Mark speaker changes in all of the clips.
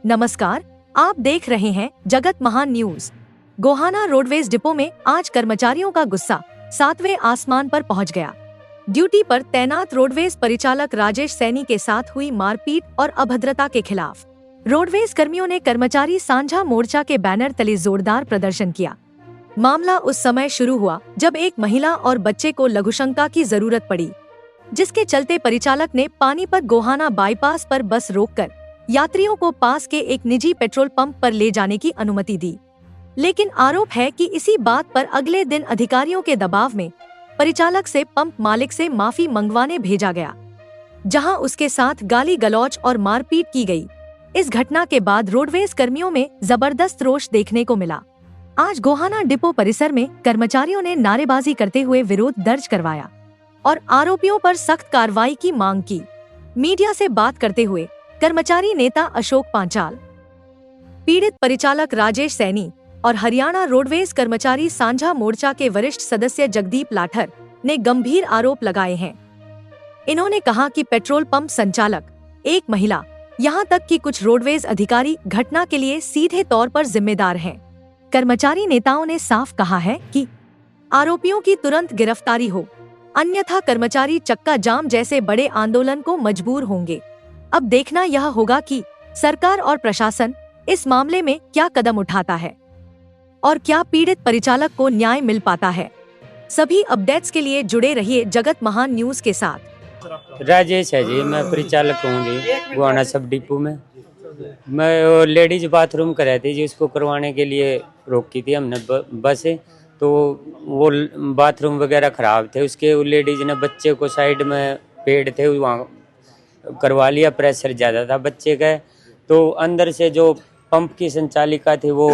Speaker 1: नमस्कार, आप देख रहे हैं जगत महान न्यूज। गोहाना रोडवेज डिपो में आज कर्मचारियों का गुस्सा 7वें आसमान पर पहुंच गया। ड्यूटी पर तैनात रोडवेज परिचालक राजेश सैनी के साथ हुई मारपीट और अभद्रता के खिलाफ रोडवेज कर्मियों ने कर्मचारी साझा मोर्चा के बैनर तले जोरदार प्रदर्शन किया। मामला उस समय शुरू हुआ जब एक महिला और बच्चे को लघुशंका की जरूरत पड़ी, जिसके चलते परिचालक ने पानीपत गोहाना बाईपास पर बस रोककर यात्रियों को पास के एक निजी पेट्रोल पंप पर ले जाने की अनुमति दी। लेकिन आरोप है कि इसी बात पर अगले दिन अधिकारियों के दबाव में परिचालक से पंप मालिक से माफी मंगवाने भेजा गया, जहां उसके साथ गाली गलौज और मारपीट की गई। इस घटना के बाद रोडवेज कर्मियों में जबरदस्त रोष देखने को मिला। आज गोहाना डिपो परिसर में कर्मचारियों ने नारेबाजी करते हुए विरोध दर्ज करवाया और आरोपियों पर सख्त कार्रवाई की मांग की। मीडिया से बात करते हुए कर्मचारी नेता अशोक पांचाल, पीड़ित परिचालक राजेश सैनी और हरियाणा रोडवेज कर्मचारी साझा मोर्चा के वरिष्ठ सदस्य जगदीप लाठर ने गंभीर आरोप लगाए हैं। इन्होंने कहा कि पेट्रोल पंप संचालक, एक महिला, यहां तक कि कुछ रोडवेज अधिकारी घटना के लिए सीधे तौर पर जिम्मेदार हैं। कर्मचारी नेताओं ने साफ कहा है कि आरोपियों की तुरंत गिरफ्तारी हो, अन्यथा कर्मचारी चक्का जाम जैसे बड़े आंदोलन को मजबूर होंगे। अब देखना यह होगा कि सरकार और प्रशासन इस मामले में क्या कदम उठाता है और क्या पीड़ित परिचालक को न्याय मिल पाता है। सभी अपडेट्स के लिए जुड़े रहिए जगत महान न्यूज के साथ।
Speaker 2: राजेश है जी, मैं परिचालक हूँ जी गोहाना सब डिपो में। मैं लेडीज बाथरूम कराई थी जी, उसको करवाने के लिए रोकी थी हमने बस, तो वो बाथरूम वगैरह खराब थे उसके। वो लेडीज ने बच्चे को साइड में पेड़ थे वहाँ करवा लिया, प्रेशर ज़्यादा था बच्चे का, तो अंदर से जो पंप की संचालिका थी वो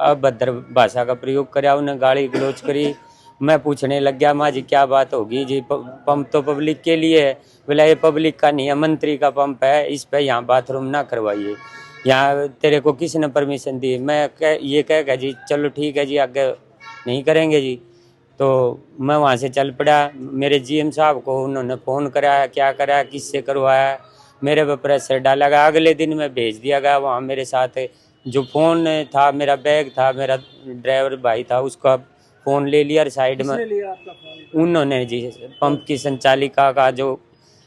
Speaker 2: अभद्र भाषा का प्रयोग कराया, उन्हें गाली गलौज करी। मैं पूछने लग गया, माँ जी क्या बात होगी जी, पंप तो पब्लिक के लिए है। बोला ये पब्लिक का नहीं है, मंत्री का पंप है, इस पे यहाँ बाथरूम ना करवाइए, यहाँ तेरे को किसने परमिशन दी। मैं ये कह जी चलो ठीक है जी, आगे नहीं करेंगे जी। तो मैं वहाँ से चल पड़ा। मेरे जीएम साहब को उन्होंने फ़ोन कराया, क्या कराया, किससे करवाया, मेरे पर प्रेशर डाला गया। अगले दिन मैं भेज दिया गया वहाँ। मेरे साथ जो फ़ोन था, मेरा बैग था, मेरा ड्राइवर भाई था, उसका फ़ोन ले लिया साइड में। उन्होंने जी, पंप की संचालिका का जो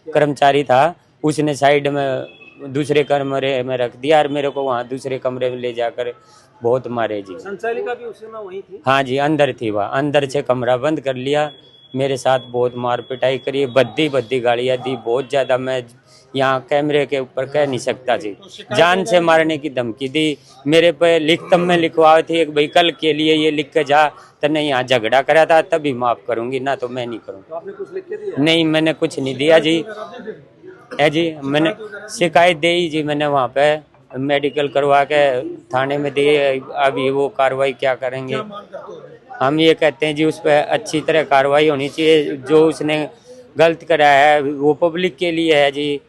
Speaker 2: कर्मचारी था उसने साइड में दूसरे कमरे में रख दिया और मेरे को वहाँ दूसरे कमरे में ले जाकर बहुत मारे जी।
Speaker 3: संचालिका भी उस समय वहीं थी?
Speaker 2: हाँ जी, अंदर थी वह। अंदर से कमरा बंद कर लिया, मेरे साथ बहुत मार पिटाई करी, बद्दी गालियाँ दी बहुत ज़्यादा। मैं यहाँ कैमरे के ऊपर कह नहीं सकता जी, जान से मारने की धमकी दी। मेरे पे लिखतम में लिखवा थी एक, भाई कल के लिए ये लिख के जा, तो नहीं यहाँ झगड़ा करा था तभी माफ़ करूँगी, ना तो मैं नहीं करूँगी।
Speaker 3: तो आपने कुछ लिख के दिया?
Speaker 2: नहीं, मैंने कुछ नहीं दिया जी। है जी, मैंने शिकायत दी जी, मैंने वहाँ पे मेडिकल करवा के थाने में दी। अभी वो कार्रवाई क्या करेंगे, हम ये कहते हैं जी उस पर अच्छी तरह कार्रवाई होनी चाहिए। जो उसने गलत कराया है वो पब्लिक के लिए है जी,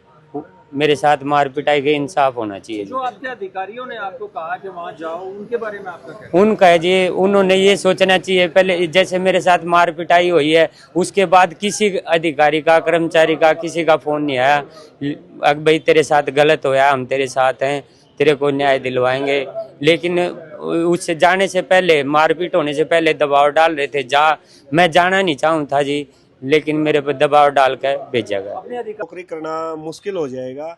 Speaker 2: मेरे साथ मार पिटाई के इंसाफ होना चाहिए।
Speaker 3: जो आपके अधिकारियों ने आपको कहा कि वहाँ जाओ, उनके बारे में आपका क्या?
Speaker 2: उनका है जी, उन्होंने ये सोचना चाहिए पहले, जैसे मेरे साथ मार पिटाई हुई है उसके बाद किसी अधिकारी का, कर्मचारी का, किसी का फ़ोन नहीं आया, अब भाई तेरे साथ गलत होया, हम तेरे साथ हैं, तेरे को न्याय दिलवाएंगे। लेकिन उससे जाने से पहले, मारपीट होने से पहले दबाव डाल रहे थे। मैं जाना नहीं चाहूँ था जी, लेकिन मेरे पर दबाव डाल कर भेजा गया।
Speaker 4: नौकरी करना मुश्किल हो जाएगा।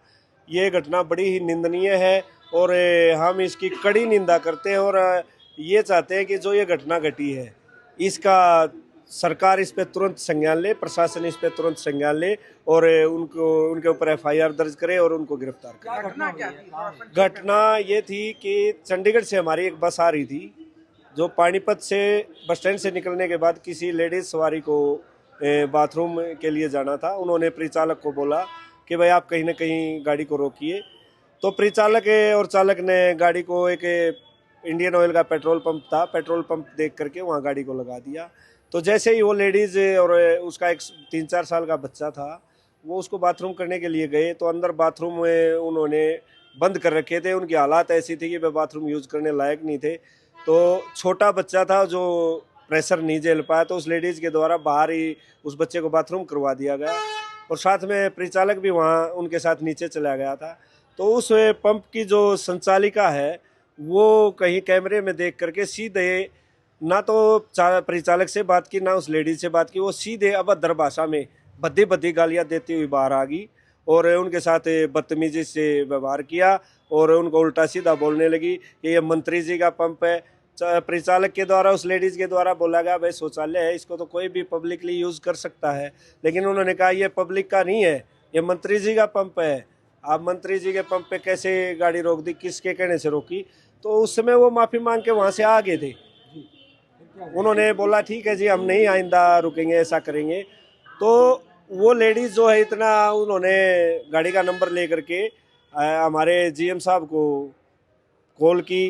Speaker 4: ये घटना बड़ी ही निंदनीय है और हम इसकी कड़ी निंदा करते हैं और ये चाहते हैं कि जो ये घटना घटी है इसका सरकार इस पे तुरंत संज्ञान ले, प्रशासन इस पे तुरंत संज्ञान ले और उनके ऊपर एफआईआर दर्ज करे और उनको गिरफ्तार करे। घटना ये थी कि चंडीगढ़ से हमारी एक बस आ रही थी, जो पानीपत से बस स्टैंड से निकलने के बाद किसी लेडीज सवारी को बाथरूम के लिए जाना था। उन्होंने परिचालक को बोला कि भाई आप कहीं ना कहीं गाड़ी को रोकिए। तो परिचालक और चालक ने गाड़ी को, एक इंडियन ऑयल का पेट्रोल पंप था, पेट्रोल पंप देख करके वहाँ गाड़ी को लगा दिया। तो जैसे ही वो लेडीज़ और उसका एक 3-4 साल का बच्चा था, वो उसको बाथरूम करने के लिए गए, तो अंदर बाथरूम में उन्होंने बंद कर रखे थे। उनकी हालात ऐसी थी कि वे बाथरूम यूज़ करने लायक नहीं थे। तो छोटा बच्चा था जो प्रेशर नहीं झेल पाया, तो उस लेडीज़ के द्वारा बाहर ही उस बच्चे को बाथरूम करवा दिया गया और साथ में परिचालक भी वहाँ उनके साथ नीचे चला गया था। तो उस पंप की जो संचालिका है वो कहीं कैमरे में देख करके सीधे ना तो परिचालक से बात की ना उस लेडीज से बात की, वो सीधे अभद्र भाषा में भद्दी भद्दी गालियाँ देती हुई बाहर आ गई और उनके साथ बदतमीजी से व्यवहार किया और उनको उल्टा सीधा बोलने लगी कि ये मंत्री जी का पंप है। परिचालक के द्वारा उस लेडीज़ के द्वारा बोला गया भाई शौचालय है, इसको तो कोई भी पब्लिकली यूज़ कर सकता है, लेकिन उन्होंने कहा ये पब्लिक का नहीं है, ये मंत्री जी का पंप है, आप मंत्री जी के पंप पे कैसे गाड़ी रोक दी, किसके कहने से रोकी। तो उस समय वो माफ़ी मांग के वहाँ से आ गए थे। उन्होंने बोला ठीक है जी हम नहीं आइंदा रुकेंगे, ऐसा करेंगे। तो वो लेडीज़ जो है इतना उन्होंने गाड़ी का नंबर ले करके हमारे जीएम साहब को कॉल की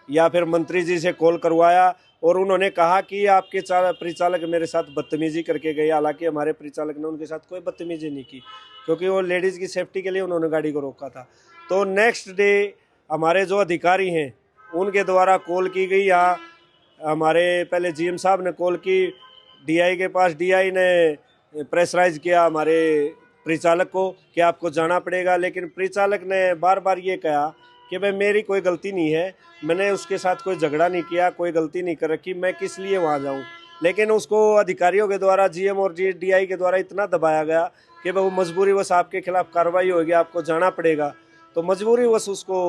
Speaker 4: या फिर मंत्री जी से कॉल करवाया और उन्होंने कहा कि आपके परिचालक मेरे साथ बदतमीजी करके गए। हालांकि हमारे परिचालक ने उनके साथ कोई बदतमीजी नहीं की क्योंकि वो लेडीज़ की सेफ्टी के लिए उन्होंने गाड़ी को रोका था। तो नेक्स्ट डे हमारे जो अधिकारी हैं उनके द्वारा कॉल की गई। यहाँ हमारे पहले जीएम साहब ने कॉल की डीआई के पास, डीआई ने प्रेशराइज किया हमारे परिचालक को कि आपको जाना पड़ेगा, लेकिन परिचालक ने बार बार ये कहा कि भाई मेरी कोई गलती नहीं है, मैंने उसके साथ कोई झगड़ा नहीं किया, कोई गलती नहीं कर रखी, मैं किस लिए वहाँ जाऊँ। लेकिन उसको अधिकारियों के द्वारा जीएम और डीआई के द्वारा इतना दबाया गया कि भाई वो मजबूरीवश आपके खिलाफ कार्रवाई होगी, आपको जाना पड़ेगा। तो मजबूरीवश उसको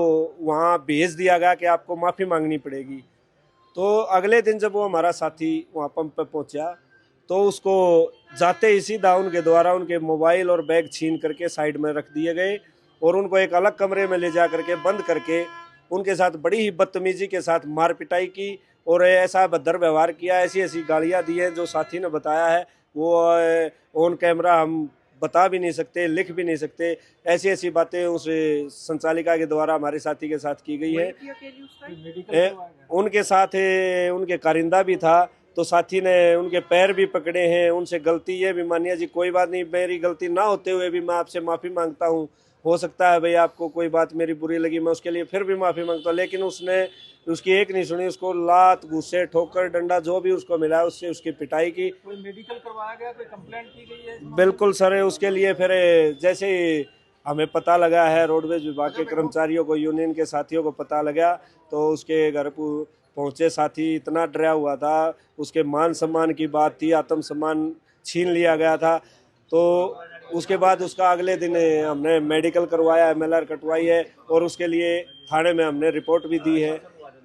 Speaker 4: वहाँ भेज दिया गया कि आपको माफ़ी मांगनी पड़ेगी। तो अगले दिन जब वो हमारा साथी वहाँ पंप पे पहुँचा तो उसको जाते ही सीधा उनके द्वारा उनके मोबाइल और बैग छीन करके साइड में रख दिए गए और उनको एक अलग कमरे में ले जा करके बंद करके उनके साथ बड़ी ही बदतमीजी के साथ मार पिटाई की और ऐसा भद्र व्यवहार किया, ऐसी ऐसी गालियाँ दी हैं जो साथी ने बताया है वो ऑन कैमरा हम बता भी नहीं सकते, लिख भी नहीं सकते। ऐसी ऐसी बातें उस संचालिका के द्वारा हमारे साथी के साथ की गई है। उनके साथ उनके कारिंदा भी था, तो साथी ने उनके पैर भी पकड़े हैं, उनसे गलती ये भी मानिए जी कोई बात नहीं, मेरी गलती ना होते हुए भी मैं आपसे माफ़ी मांगता हूँ, हो सकता है भाई आपको कोई बात मेरी बुरी लगी, मैं उसके लिए फिर भी माफ़ी मांगता हूँ। लेकिन उसने उसकी एक नहीं सुनी, उसको लात गुस्से ठोकर डंडा जो भी उसको मिला उससे उसकी पिटाई की।
Speaker 3: कोई मेडिकल करवाया गया, कोई कंप्लेंट की गई है?
Speaker 4: बिल्कुल सर, उसके लिए फिर जैसे हमें पता लगा है, रोडवेज विभाग के कर्मचारियों को, यूनियन के साथियों को पता लगा तो उसके घर पहुँचे साथी इतना डरा हुआ था, उसके मान सम्मान की बात थी, आत्मसम्मान छीन लिया गया था। तो उसके बाद उसका अगले दिन हमने मेडिकल करवाया, MLR कटवाई है और उसके लिए थाने में हमने रिपोर्ट भी दी है।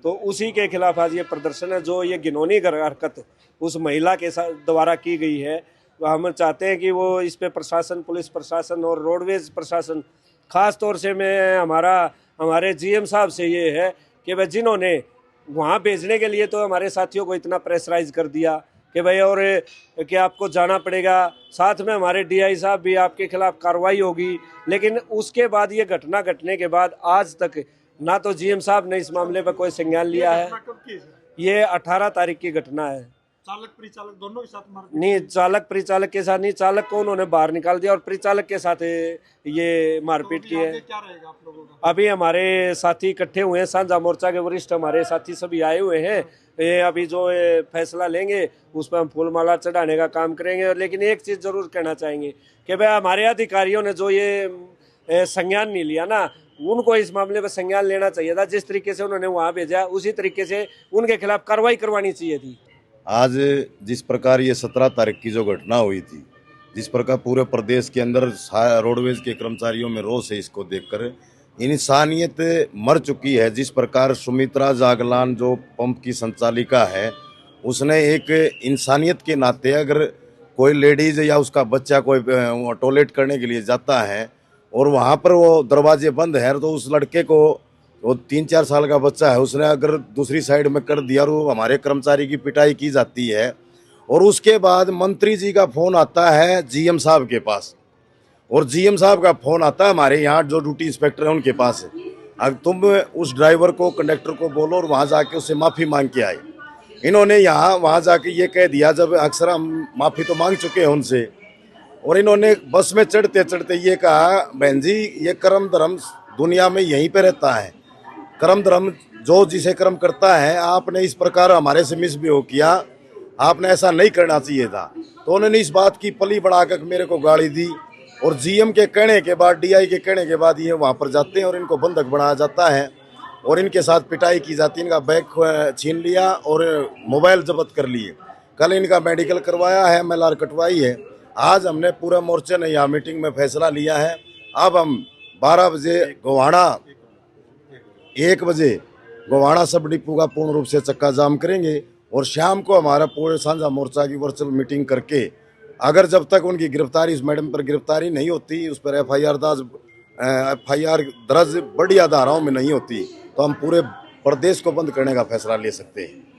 Speaker 4: तो उसी के खिलाफ आज ये प्रदर्शन है, जो ये घिनौनी हरकत उस महिला के साथ द्वारा की गई है। हम चाहते हैं कि वो इस पे प्रशासन, पुलिस प्रशासन और रोडवेज प्रशासन, ख़ास तौर से मैं हमारे जीएम साहब से ये है कि भाई जिन्होंने वहाँ भेजने के लिए तो हमारे साथियों को इतना प्रेशराइज कर दिया कि भाई और कि आपको जाना पड़ेगा, साथ में हमारे डीआई साहब भी आपके खिलाफ कार्रवाई होगी, लेकिन उसके बाद ये घटना घटने के बाद आज तक ना तो जीएम साहब ने इस मामले पर कोई संज्ञान लिया है। ये 18 तारीख की घटना है।
Speaker 5: चालक परिचालक दोनों के साथ
Speaker 4: नहीं, चालक परिचालक के साथ नहीं, चालक को उन्होंने बाहर निकाल दिया और परिचालक के साथ ये मारपीट की है।
Speaker 5: क्या रहेगा आप लोगों का?
Speaker 4: अभी हमारे साथी इकट्ठे हुए हैं, साझा मोर्चा के वरिष्ठ हमारे साथी सभी आए हुए हैं। ये अभी जो फैसला लेंगे उस पर हम फूल माला चढ़ाने का काम करेंगे। लेकिन एक चीज़ जरूर कहना चाहेंगे कि भाई हमारे अधिकारियों ने जो ये संज्ञान नहीं लिया ना, उनको इस मामले पर संज्ञान लेना चाहिए था। जिस तरीके से उन्होंने वहाँ भेजा उसी तरीके से उनके खिलाफ कार्रवाई करवानी चाहिए थी।
Speaker 6: आज जिस प्रकार ये 17 तारीख की जो घटना हुई थी, जिस प्रकार पूरे प्रदेश के अंदर रोडवेज के कर्मचारियों में रोष है, इसको देखकर इंसानियत मर चुकी है। जिस प्रकार सुमित्रा जागलान जो पंप की संचालिका है, उसने एक इंसानियत के नाते अगर कोई लेडीज या उसका बच्चा कोई टॉयलेट करने के लिए जाता है और वहाँ पर वो दरवाजे बंद है, तो उस लड़के को, वो 3-4 साल का बच्चा है, उसने अगर दूसरी साइड में कर दिया और वो हमारे कर्मचारी की पिटाई की जाती है। और उसके बाद मंत्री जी का फ़ोन आता है जीएम साहब के पास और जीएम साहब का फ़ोन आता है हमारे यहाँ जो ड्यूटी इंस्पेक्टर है उनके पास। अब तुम उस ड्राइवर को, कंडक्टर को बोलो और वहाँ जाके उससे माफ़ी मांग के आए। इन्होंने वहाँ जाके ये कह दिया, जब अक्सर हम माफ़ी तो मांग चुके हैं उनसे, और इन्होंने बस में चढ़ते चढ़ते ये कहा, बहन जी ये कर्म धर्म दुनिया में यहीं पे रहता है, कर्म धर्म जो जिसे कर्म करता है, आपने इस प्रकार हमारे से मिसबिहेव किया, आपने ऐसा नहीं करना चाहिए था। तो उन्होंने इस बात की पली बढ़ाकर मेरे को गाली दी और जीएम के कहने के बाद, डीआई के कहने के बाद ये वहाँ पर जाते हैं और इनको बंधक बनाया जाता है और इनके साथ पिटाई की जाती है। इनका बैग छीन लिया और मोबाइल जब्त कर लिए। कल इनका मेडिकल करवाया है, MLR कटवाई है। आज हमने पूरा मोर्चे ने यहाँ मीटिंग में फैसला लिया है। अब हम 12 बजे गोहाना, 1 बजे गोहाना सब डिपो का पूर्ण रूप से चक्का जाम करेंगे और शाम को हमारा पूरे साझा मोर्चा की वर्चुअल मीटिंग करके अगर जब तक उनकी गिरफ्तारी, इस मैडम पर गिरफ्तारी नहीं होती, उस पर FIR दर्ज बढ़िया धाराओं में नहीं होती, तो हम पूरे प्रदेश को बंद करने का फैसला ले सकते हैं।